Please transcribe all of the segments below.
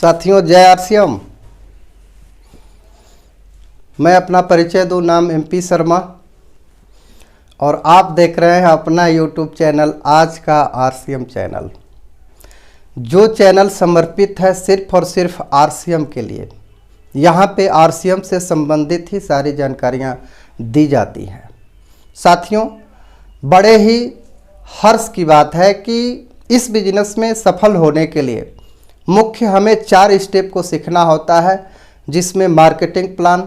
साथियों जय आरसीएम। मैं अपना परिचय दूं, नाम MP शर्मा और आप देख रहे हैं अपना YouTube चैनल आज का RCM चैनल, जो चैनल समर्पित है सिर्फ और सिर्फ RCM के लिए। यहाँ पे RCM से संबंधित ही सारी जानकारियाँ दी जाती हैं। साथियों, बड़े ही हर्ष की बात है कि इस बिजनेस में सफल होने के लिए मुख्य हमें 4 स्टेप को सीखना होता है, जिसमें मार्केटिंग प्लान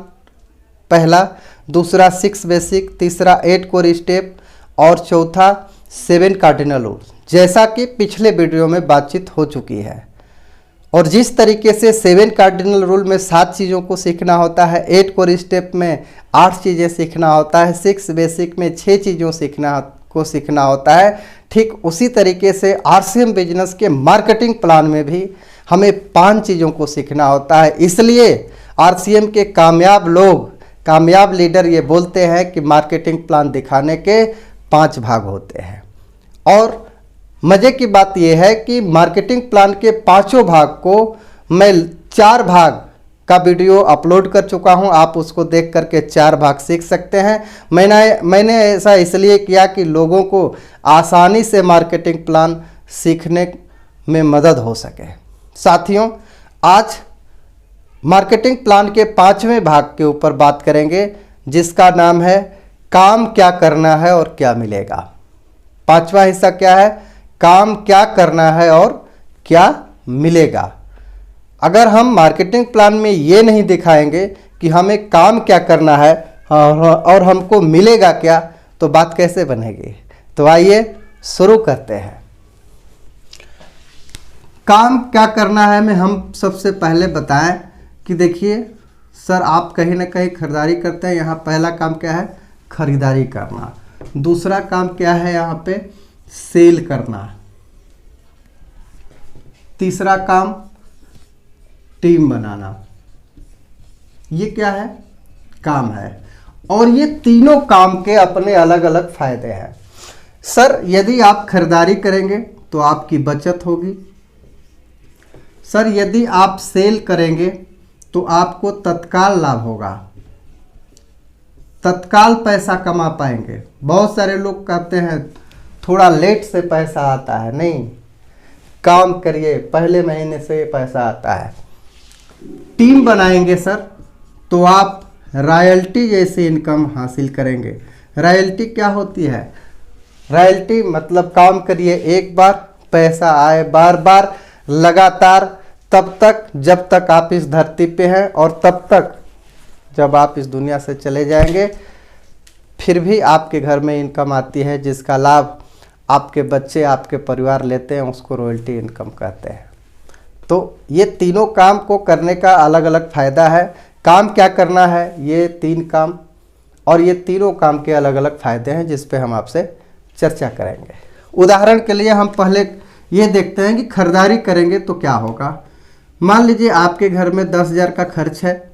पहला, दूसरा 6 बेसिक, तीसरा 8 कोर स्टेप और चौथा 7 कार्डिनल रूल्स, जैसा कि पिछले वीडियो में बातचीत हो चुकी है। और जिस तरीके से 7 कार्डिनल रूल में 7 चीज़ों को सीखना होता है, 8 कोर स्टेप में 8 चीज़ें सीखना होता है, 6 बेसिक में 6 चीज़ों सीखना होता है, ठीक उसी तरीके से RCM बिजनेस के मार्केटिंग प्लान में भी हमें 5 चीज़ों को सीखना होता है। इसलिए RCM के कामयाब लोग, कामयाब लीडर ये बोलते हैं कि मार्केटिंग प्लान दिखाने के 5 भाग होते हैं। और मज़े की बात यह है कि मार्केटिंग प्लान के 5 भाग को मैं 4 भाग का वीडियो अपलोड कर चुका हूं। आप उसको देख करके 4 भाग सीख सकते हैं। मैंने ऐसा इसलिए किया कि लोगों को आसानी से मार्केटिंग प्लान सीखने में मदद हो सके। साथियों, आज मार्केटिंग प्लान के 5वें भाग के ऊपर बात करेंगे, जिसका नाम है काम क्या करना है और क्या मिलेगा। 5वां हिस्सा क्या है? काम क्या करना है और क्या मिलेगा। अगर हम मार्केटिंग प्लान में ये नहीं दिखाएंगे कि हमें काम क्या करना है और हमको मिलेगा क्या, तो बात कैसे बनेगी। तो आइए शुरू करते हैं। काम क्या करना है में हम सबसे पहले बताएं कि देखिए सर, आप कहीं ना कहीं खरीदारी करते हैं। यहाँ पहला काम क्या है? खरीदारी करना। दूसरा काम क्या है? यहाँ पे सेल करना। तीसरा काम टीम बनाना। ये क्या है? काम है। और ये तीनों काम के अपने अलग अलग फायदे हैं। सर, यदि आप खरीदारी करेंगे तो आपकी बचत होगी। सर, यदि आप सेल करेंगे तो आपको तत्काल लाभ होगा, तत्काल पैसा कमा पाएंगे। बहुत सारे लोग कहते हैं थोड़ा लेट से पैसा आता है। नहीं, काम करिए, पहले महीने से पैसा आता है। टीम बनाएंगे सर, तो आप रॉयल्टी जैसी इनकम हासिल करेंगे। रॉयल्टी क्या होती है? रॉयल्टी मतलब काम करिए एक बार, पैसा आए बार बार लगातार, तब तक जब तक आप इस धरती पे हैं, और तब तक जब आप इस दुनिया से चले जाएंगे फिर भी आपके घर में इनकम आती है, जिसका लाभ आपके बच्चे, आपके परिवार लेते हैं। उसको रॉयल्टी इनकम कहते हैं। तो ये तीनों काम को करने का अलग अलग फ़ायदा है। काम क्या करना है, ये 3 काम, और ये तीनों काम के अलग अलग फ़ायदे हैं, जिस पे हम आपसे चर्चा करेंगे। उदाहरण के लिए हम पहले ये देखते हैं कि खरीदारी करेंगे तो क्या होगा। मान लीजिए आपके घर में 10,000 का खर्च है,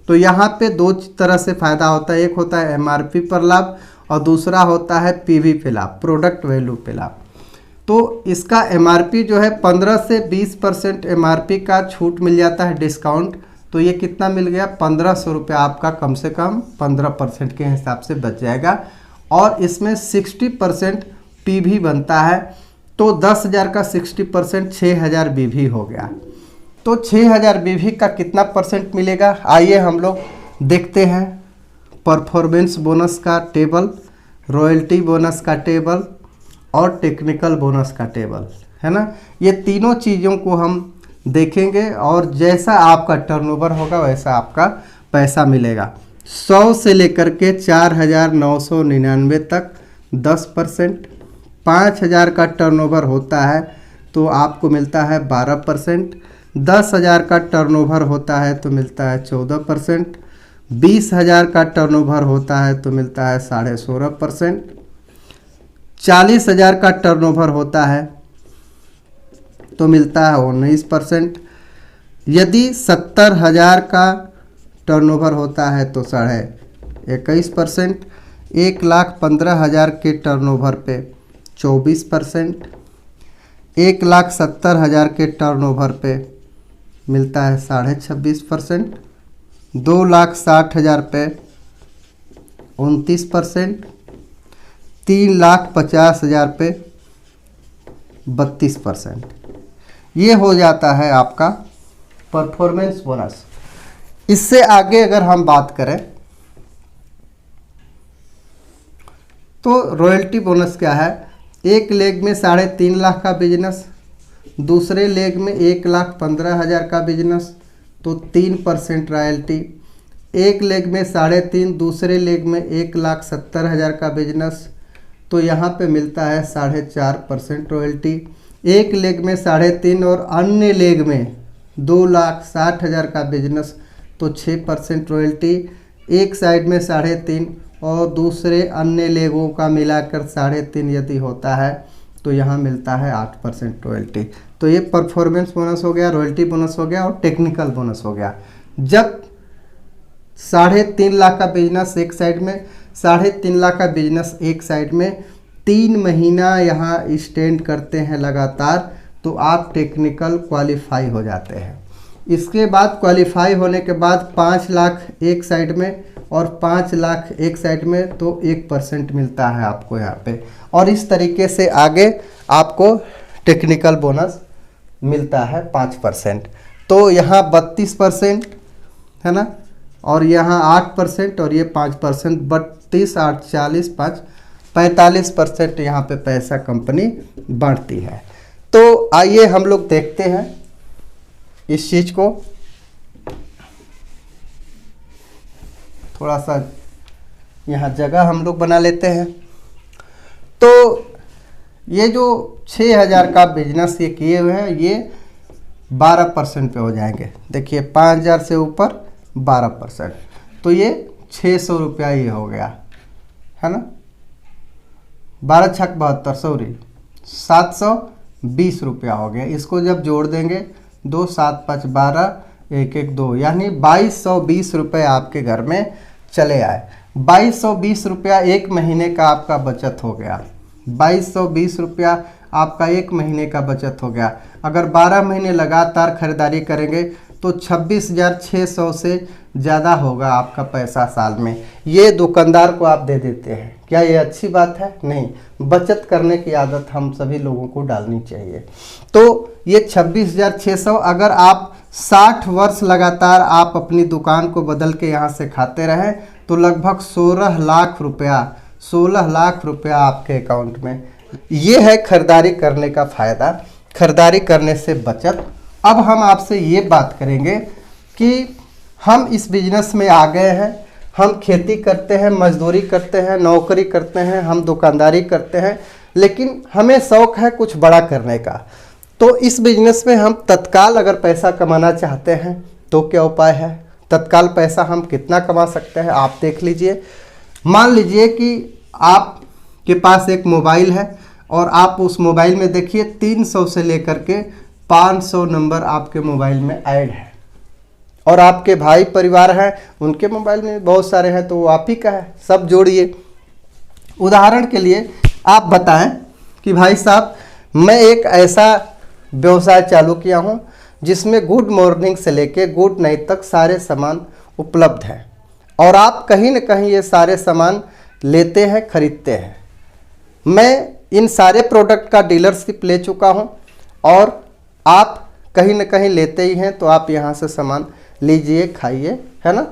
तो यहाँ पे 2 तरह से फ़ायदा होता है। एक होता है MRP पर लाभ और दूसरा होता है PV पे लाभ, प्रोडक्ट वैल्यू पे लाभ। तो इसका MRP जो है 15 से 20% MRP का छूट मिल जाता है, डिस्काउंट। तो ये कितना मिल गया? 1500 रुपये आपका कम से कम 15% के हिसाब से बच जाएगा। और इसमें 60% PV बनता है, तो 10,000 का 60% 6,000 BV हो गया। तो 6,000 BV का कितना परसेंट मिलेगा? आइए हम लोग देखते हैं। परफॉर्मेंस बोनस का टेबल, रॉयल्टी बोनस का टेबल और टेक्निकल बोनस का टेबल है ना। ये तीनों चीज़ों को हम देखेंगे, और जैसा आपका टर्नओवर होगा वैसा आपका पैसा मिलेगा। 100 से लेकर के 4,999 तक 10%। 5,000 का टर्नओवर होता है तो आपको मिलता है 12%। 10,000 का टर्नओवर होता है तो मिलता है 14%। 20,000 का टर्नओवर होता है तो मिलता है 16.5%। 40,000 का टर्नओवर होता है तो मिलता है 19%। यदि 70,000 का टर्नओवर होता है तो 21.5%। 1,15,000 के टर्नओवर पे 24%। 1,70,000 के टर्नओवर पे मिलता है 26.5%। 2,60,000 पे 29%। 3,50,000 पे 32%। ये हो जाता है आपका परफॉर्मेंस बोनस। इससे आगे अगर हम बात करें तो रॉयल्टी बोनस क्या है। एक लेग में 3.5 लाख का बिजनेस, दूसरे लेग में 1,15,000 का बिजनेस तो 3% रॉयल्टी। एक लेग में 3.5, दूसरे लेग में 1,70,000 का बिजनेस तो यहाँ पे मिलता है 4.5% रॉयल्टी। एक लेग में 3.5 और अन्य लेग में 2,60,000 का बिजनेस तो 6% रॉयल्टी। एक साइड में 3.5 और दूसरे अन्य लेगों का मिलाकर 3.5 यदि होता है तो यहाँ मिलता है 8% रॉयल्टी। तो ये परफॉर्मेंस बोनस हो गया, रॉयल्टी बोनस हो गया और टेक्निकल बोनस हो गया। जब 3.5 लाख का बिजनेस एक साइड में, 3.5 लाख का बिजनेस एक साइड में, 3 महीना यहाँ स्टैंड करते हैं लगातार तो आप टेक्निकल क्वालिफाई हो जाते हैं। इसके बाद क्वालिफाई होने के बाद 5 लाख एक साइड में और 5 लाख एक साइड में तो 1% मिलता है आपको यहाँ पे। और इस तरीके से आगे आपको टेक्निकल बोनस मिलता है 5%। तो यहाँ 32% है ना, और यहाँ 8% और ये 5%, 32, 8, 40, 5, 45% यहाँ पे पैसा कंपनी बांटती है। तो आइए हम लोग देखते हैं इस चीज़ को। थोड़ा सा यहाँ जगह हम लोग बना लेते हैं। तो ये जो 6,000 का बिजनेस ये किए हुए हैं ये 12% पे हो जाएंगे। देखिए 5,000 से ऊपर 12%, तो ये 600 रुपया ये हो गया है ना। 12 छक 72, सॉरी 720 रुपया हो गया। इसको जब जोड़ देंगे 2, 7, 5, 12, 1, 1, 2 यानी 2220 रुपये आपके घर में चले आए। 2220 रुपया एक महीने का आपका बचत हो गया। 2220 रुपया आपका एक महीने का बचत हो गया। अगर 12 महीने लगातार खरीदारी करेंगे तो 26,600 से ज़्यादा होगा आपका पैसा साल में। ये दुकानदार को आप दे देते हैं, क्या ये अच्छी बात है? नहीं। बचत करने की आदत हम सभी लोगों को डालनी चाहिए। तो ये 26,600 अगर आप 60 वर्ष लगातार आप अपनी दुकान को बदल के यहाँ से खाते रहें तो लगभग 16 लाख रुपया आपके अकाउंट में। ये है खरीदारी करने का फ़ायदा, खरीदारी करने से बचत। अब हम आपसे ये बात करेंगे कि हम इस बिजनेस में आ गए हैं, हम खेती करते हैं, मजदूरी करते हैं, नौकरी करते हैं, हम दुकानदारी करते हैं, लेकिन हमें शौक़ है कुछ बड़ा करने का। तो इस बिजनेस में हम तत्काल अगर पैसा कमाना चाहते हैं तो क्या उपाय है? तत्काल पैसा हम कितना कमा सकते हैं आप देख लीजिए। मान लीजिए कि आपके पास एक मोबाइल है और आप उस मोबाइल में देखिए 300 से लेकर के 500 नंबर आपके मोबाइल में ऐड है, और आपके भाई परिवार हैं उनके मोबाइल में बहुत सारे हैं, तो वो आप ही का है, सब जोड़िए। उदाहरण के लिए आप बताएं कि भाई साहब मैं एक ऐसा व्यवसाय चालू किया हूं जिसमें गुड मॉर्निंग से लेके गुड नाइट तक सारे सामान उपलब्ध हैं, और आप कहीं न कहीं ये सारे सामान लेते हैं, खरीदते हैं। मैं इन सारे प्रोडक्ट का डीलरशिप ले चुका हूं और आप कहीं न कहीं लेते ही हैं, तो आप यहाँ से सामान लीजिए, खाइए, है ना।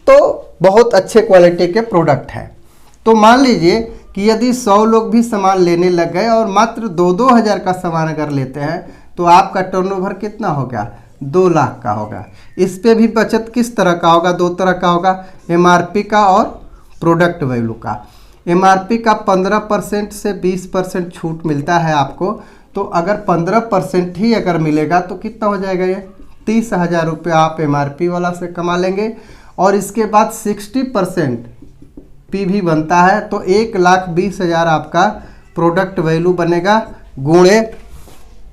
तो बहुत अच्छे क्वालिटी के प्रोडक्ट हैं। तो मान लीजिए कि यदि 100 लोग भी सामान लेने लग गए और मात्र 2-2 हज़ार का सामान अगर लेते हैं तो आपका टर्नओवर कितना हो गया? 2 लाख का होगा। इस पे भी बचत किस तरह का होगा? 2 तरह का होगा, एमआरपी का और प्रोडक्ट वैल्यू का। एमआरपी का 15% से 20% छूट मिलता है आपको, तो अगर 15% ही अगर मिलेगा तो कितना हो जाएगा? ये 30,000 रुपये आप एमआरपी वाला से कमा लेंगे। और इसके बाद 60% पीवी बनता है तो 1,20,000 आपका प्रोडक्ट वैल्यू बनेगा, गुणे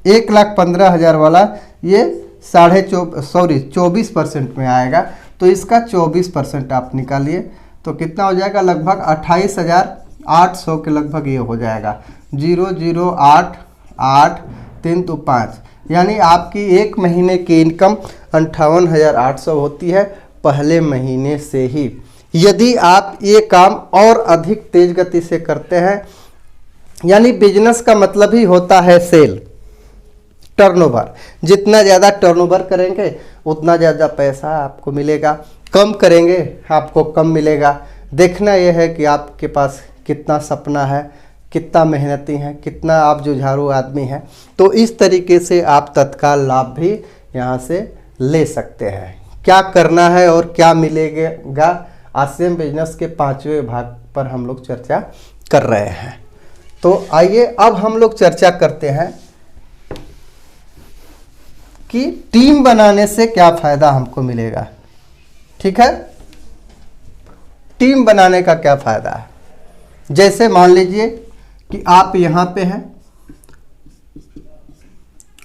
1,15,000 वाला ये 24% में आएगा, तो इसका 24% आप निकालिए तो कितना हो जाएगा? लगभग 28,800 के लगभग ये हो जाएगा। 0,0,8,8 3 तो 5 यानी आपकी एक महीने की इनकम 58,800 होती है पहले महीने से ही। यदि आप ये काम और अधिक तेज गति से करते हैं, यानी बिजनेस का मतलब ही होता है सेल, टर्नओवर। जितना ज़्यादा टर्नओवर करेंगे उतना ज़्यादा पैसा आपको मिलेगा, कम करेंगे आपको कम मिलेगा। देखना यह है कि आपके पास कितना सपना है, कितना मेहनती हैं, कितना आप जुझारू आदमी हैं। तो इस तरीके से आप तत्काल लाभ भी यहाँ से ले सकते हैं। क्या करना है और क्या मिलेगा, आरसीएम बिजनेस के 5वें भाग पर हम लोग चर्चा कर रहे हैं। तो आइए अब हम लोग चर्चा करते हैं कि टीम बनाने से क्या फ़ायदा हमको मिलेगा। ठीक है, टीम बनाने का क्या फ़ायदा है। जैसे मान लीजिए कि आप यहाँ पे हैं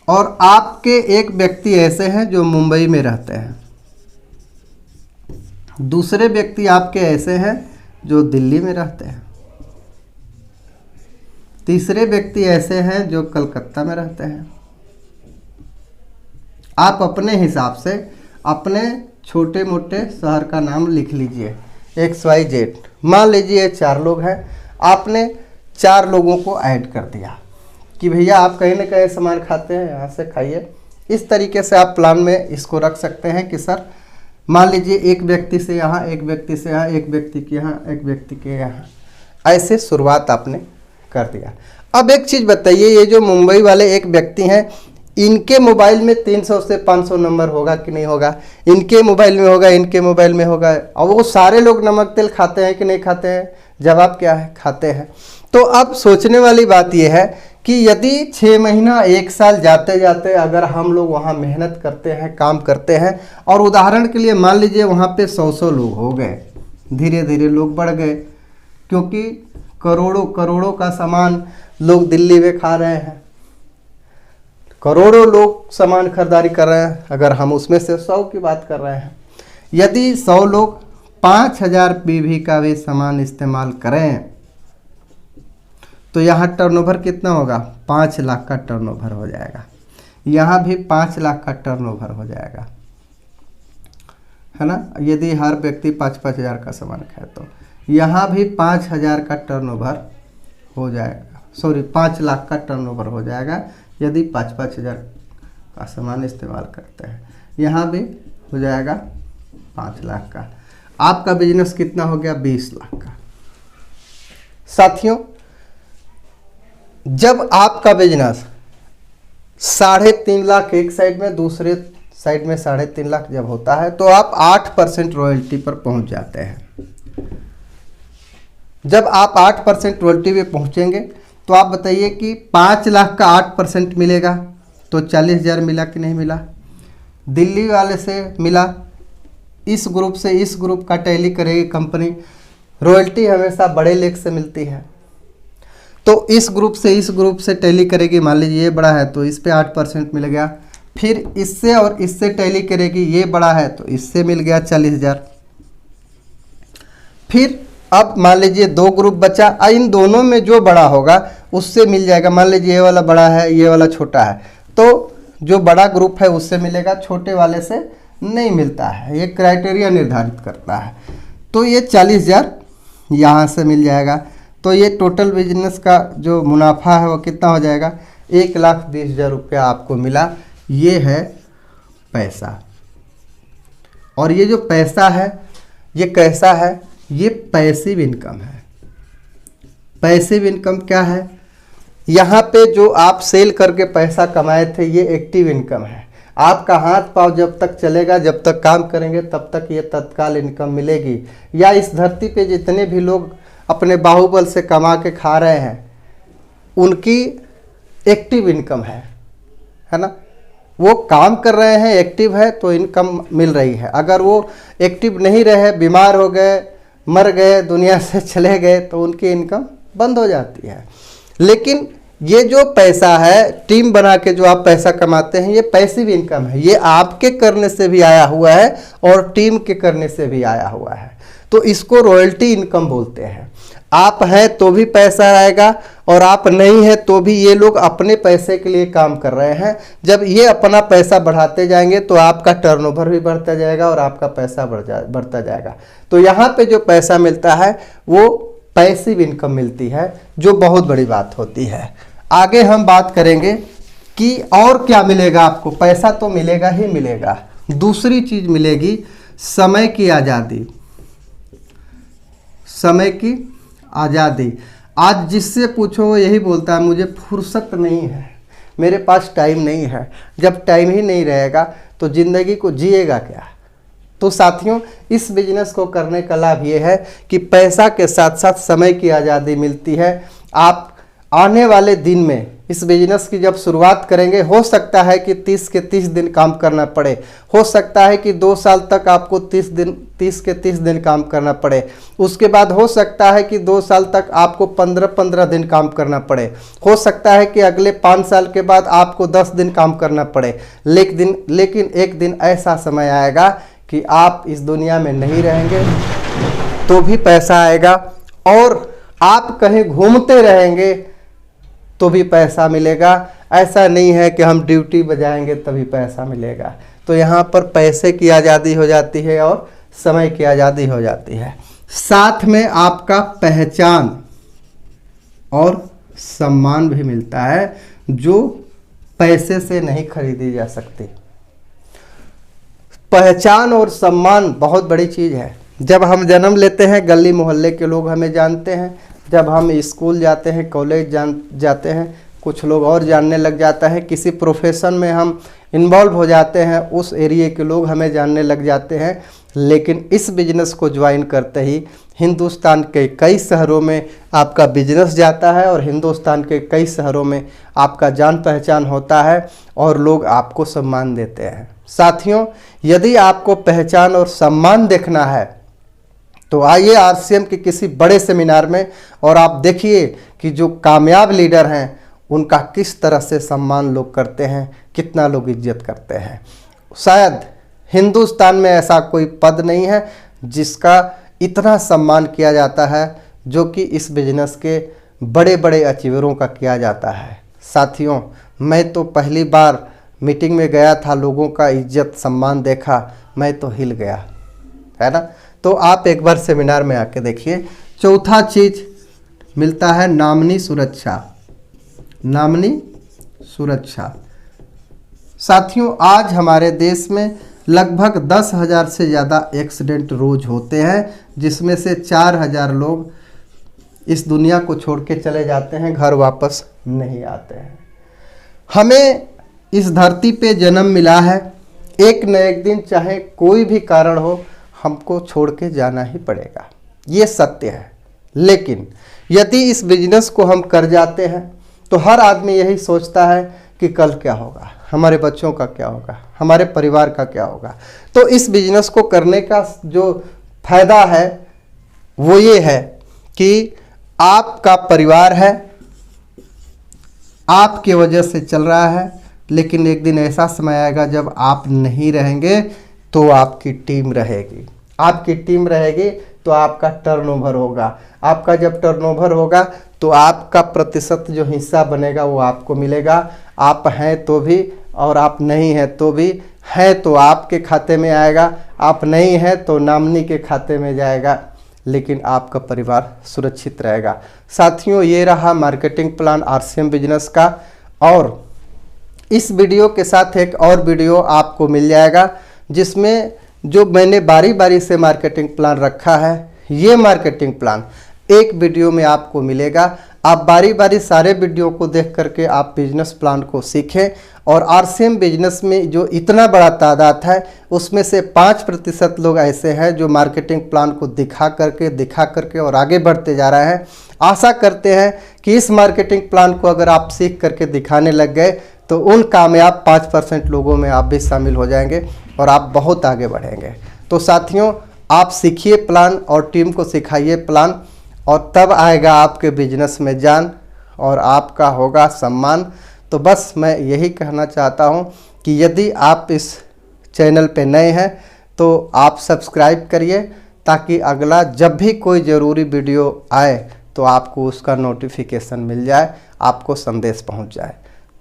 और आपके एक व्यक्ति ऐसे हैं जो मुंबई में रहते हैं, दूसरे व्यक्ति आपके ऐसे हैं जो दिल्ली में रहते हैं, तीसरे व्यक्ति ऐसे हैं जो कलकत्ता में रहते हैं। आप अपने हिसाब से अपने छोटे मोटे शहर का नाम लिख लीजिए, XYZ। मान लीजिए 4 लोग हैं, आपने 4 लोगों को ऐड कर दिया कि भैया आप कहीं ना कहीं सामान खाते हैं, यहाँ से खाइए। इस तरीके से आप प्लान में इसको रख सकते हैं कि सर मान लीजिए एक व्यक्ति से यहाँ, एक व्यक्ति से यहाँ, एक व्यक्ति के यहाँ, एक व्यक्ति के यहाँ, ऐसे शुरुआत आपने कर दिया। अब एक चीज़ बताइए, ये जो मुंबई वाले एक व्यक्ति हैं, इनके मोबाइल में 300 से 500 नंबर होगा कि नहीं होगा? इनके मोबाइल में होगा, इनके मोबाइल में होगा। और वो सारे लोग नमक तेल खाते हैं कि नहीं खाते हैं? जवाब क्या है? खाते हैं। तो अब सोचने वाली बात यह है कि यदि 6 महीना 1 साल जाते जाते अगर हम लोग वहाँ मेहनत करते हैं, काम करते हैं, और उदाहरण के लिए मान लीजिए वहाँ पे 100 लोग हो गए, धीरे धीरे लोग बढ़ गए, क्योंकि करोड़ों करोड़ों का सामान लोग दिल्ली में खा रहे हैं, करोड़ों लोग सामान खरीदारी कर रहे हैं। अगर हम उसमें से 100 की बात कर रहे हैं, यदि 100 लोग 5000 पीवी का भी सामान इस्तेमाल करें तो यहाँ टर्नओवर कितना होगा? 5 लाख का टर्नओवर हो जाएगा। यहाँ भी 5 लाख का टर्नओवर हो जाएगा, है ना। यदि हर व्यक्ति 5-5 हज़ार का सामान खाए तो यहाँ भी 5000 का टर्नओवर हो जाएगा, 5 लाख का टर्नओवर हो जाएगा यदि 5-5 हज़ार का सामान इस्तेमाल करते हैं। यहाँ भी हो जाएगा 5 लाख का। आपका बिजनेस कितना हो गया? 20 लाख का। साथियों, जब आपका बिजनेस 3.5 लाख एक साइड में, दूसरे साइड में 3.5 लाख जब होता है तो आप 8% रॉयल्टी पर पहुंच जाते हैं। जब आप 8% रॉयल्टी पे पहुंचेंगे तो आप बताइए कि 5 लाख का 8% मिलेगा तो 40,000 मिला कि नहीं मिला? दिल्ली वाले से मिला, इस ग्रुप से इस ग्रुप का टैली करेगी कंपनी, रॉयल्टी हमेशा बड़े लेख से मिलती है। तो इस ग्रुप से इस ग्रुप से टैली करेगी, मान लीजिए ये बड़ा है तो इस पे 8% मिल गया, फिर इससे और इससे टैली करेगी, ये बड़ा है तो इससे मिल गया 40,000। फिर अब मान लीजिए 2 ग्रुप बचा, इन दोनों में जो बड़ा होगा उससे मिल जाएगा। मान लीजिए ये वाला बड़ा है, ये वाला छोटा है, तो जो बड़ा ग्रुप है उससे मिलेगा, छोटे वाले से नहीं मिलता है। ये क्राइटेरिया निर्धारित करता है। तो ये 40,000 यहाँ से मिल जाएगा। तो ये टोटल बिजनेस का जो मुनाफा है वो कितना हो जाएगा? 1,20,000 रुपया आपको मिला। ये है पैसा। और ये जो पैसा है ये कैसा है? ये पैसिव इनकम है। पैसिव इनकम क्या है? यहाँ पे जो आप सेल करके पैसा कमाए थे ये एक्टिव इनकम है। आपका हाथ पांव जब तक चलेगा, जब तक काम करेंगे तब तक ये तत्काल इनकम मिलेगी। या इस धरती पे जितने भी लोग अपने बाहुबल से कमा के खा रहे हैं उनकी एक्टिव इनकम है ना। वो काम कर रहे हैं, एक्टिव है तो इनकम मिल रही है। अगर वो एक्टिव नहीं रहे, बीमार हो गए, मर गए, दुनिया से चले गए तो उनकी इनकम बंद हो जाती है। लेकिन ये जो पैसा है, टीम बना के जो आप पैसा कमाते हैं, ये पैसिव इनकम है। ये आपके करने से भी आया हुआ है और टीम के करने से भी आया हुआ है। तो इसको रॉयल्टी इनकम बोलते हैं। आप हैं तो भी पैसा आएगा और आप नहीं है तो भी ये लोग अपने पैसे के लिए काम कर रहे हैं। जब ये अपना पैसा बढ़ाते जाएंगे तो आपका टर्नओवर भी बढ़ता जाएगा और आपका पैसा बढ़ता जाएगा। तो यहाँ पे जो पैसा मिलता है वो पैसिव इनकम मिलती है, जो बहुत बड़ी बात होती है। आगे हम बात करेंगे कि और क्या मिलेगा आपको। पैसा तो मिलेगा ही मिलेगा, दूसरी चीज मिलेगी समय की आज़ादी। समय की आज़ादी। आज जिससे पूछो वो यही बोलता है मुझे फुर्सत नहीं है, मेरे पास टाइम नहीं है। जब टाइम ही नहीं रहेगा तो ज़िंदगी को जिएगा क्या। तो साथियों, इस बिजनेस को करने का लाभ ये है कि पैसा के साथ साथ समय की आज़ादी मिलती है। आप आने वाले दिन में इस बिजनेस की जब शुरुआत करेंगे, हो सकता है कि 30 के 30 दिन काम करना पड़े, हो सकता है कि 2 साल तक आपको 30 के 30 दिन काम करना पड़े। उसके बाद हो सकता है कि 2 साल तक आपको 15-15 दिन काम करना पड़े। हो सकता है कि अगले 5 साल के बाद आपको 10 दिन काम करना पड़े। लेकिन एक दिन ऐसा समय आएगा कि आप इस दुनिया में नहीं रहेंगे तो भी पैसा आएगा, और आप कहीं घूमते रहेंगे तो भी पैसा मिलेगा। ऐसा नहीं है कि हम ड्यूटी बजाएंगे तभी पैसा मिलेगा। तो यहाँ पर पैसे की आज़ादी हो जाती है और समय की आज़ादी हो जाती है। साथ में आपका पहचान और सम्मान भी मिलता है, जो पैसे से नहीं खरीदी जा सकती। पहचान और सम्मान बहुत बड़ी चीज़ है। जब हम जन्म लेते हैं, गली मोहल्ले के लोग हमें जानते हैं। जब हम स्कूल जाते हैं, कॉलेज जाते हैं, कुछ लोग और जानने लग जाता है। किसी प्रोफेशन में हम इन्वॉल्व हो जाते हैं, उस एरिया के लोग हमें जानने लग जाते हैं। लेकिन इस बिजनेस को ज्वाइन करते ही हिंदुस्तान के कई शहरों में आपका बिजनेस जाता है और हिंदुस्तान के कई शहरों में आपका जान पहचान होता है और लोग आपको सम्मान देते हैं। साथियों, यदि आपको पहचान और सम्मान देखना है तो आइए आरसीएम के किसी बड़े सेमिनार में और आप देखिए कि जो कामयाब लीडर हैं उनका किस तरह से सम्मान लोग करते हैं, कितना लोग इज्जत करते हैं। शायद हिंदुस्तान में ऐसा कोई पद नहीं है जिसका इतना सम्मान किया जाता है जो कि इस बिजनेस के बड़े बड़े अचीवरों का किया जाता है। साथियों, मैं तो पहली बार मीटिंग में गया था, लोगों का इज्जत सम्मान देखा, मैं तो हिल गया, है ना। तो आप एक बार सेमिनार में आके देखिए। चौथा चीज मिलता है नामनी सुरक्षा। नामनी सुरक्षा। साथियों, आज हमारे देश में लगभग 10,000 से ज़्यादा एक्सीडेंट रोज होते हैं, जिसमें से 4,000 लोग इस दुनिया को छोड़ के चले जाते हैं, घर वापस नहीं आते हैं। हमें इस धरती पे जन्म मिला है, एक न एक दिन चाहे कोई भी कारण हो हमको छोड़ के जाना ही पड़ेगा, ये सत्य है। लेकिन यदि इस बिजनेस को हम कर जाते हैं तो हर आदमी यही सोचता है कि कल क्या होगा, हमारे बच्चों का क्या होगा, हमारे परिवार का क्या होगा। तो इस बिजनेस को करने का जो फायदा है वो ये है कि आपका परिवार है, आपकी वजह से चल रहा है। लेकिन एक दिन ऐसा समय आएगा जब आप नहीं रहेंगे तो आपकी टीम रहेगी। आपकी टीम रहेगी तो आपका टर्नओवर होगा। आपका जब टर्नओवर होगा तो आपका प्रतिशत जो हिस्सा बनेगा वो आपको मिलेगा। आप हैं तो भी और आप नहीं हैं तो भी। हैं तो आपके खाते में आएगा, आप नहीं हैं तो नामनी के खाते में जाएगा, लेकिन आपका परिवार सुरक्षित रहेगा। साथियों, ये रहा मार्केटिंग प्लान आरसीएम बिजनेस का। और इस वीडियो के साथ एक और वीडियो आपको मिल जाएगा जिसमें जो मैंने बारी बारी से मार्केटिंग प्लान रखा है, ये मार्केटिंग प्लान एक वीडियो में आपको मिलेगा। आप बारी बारी सारे वीडियो को देख करके आप बिजनेस प्लान को सीखें। और आरसीएम बिजनेस में जो इतना बड़ा तादाद है उसमें से 5% लोग ऐसे हैं जो मार्केटिंग प्लान को दिखा करके और आगे बढ़ते जा रहे हैं। आशा करते हैं कि इस मार्केटिंग प्लान को अगर आप सीख करके दिखाने लग गए तो उन कामयाब 5% लोगों में आप भी शामिल हो जाएंगे और आप बहुत आगे बढ़ेंगे। तो साथियों, आप सीखिए प्लान और टीम को सिखाइए प्लान, और तब आएगा आपके बिजनेस में जान और आपका होगा सम्मान। तो बस मैं यही कहना चाहता हूँ कि यदि आप इस चैनल पे नए हैं तो आप सब्सक्राइब करिए ताकि अगला जब भी कोई ज़रूरी वीडियो आए तो आपको उसका नोटिफिकेशन मिल जाए, आपको संदेश पहुंच जाए।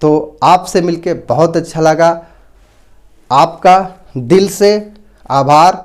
तो आपसे मिलके बहुत अच्छा लगा। आपका दिल से आभार।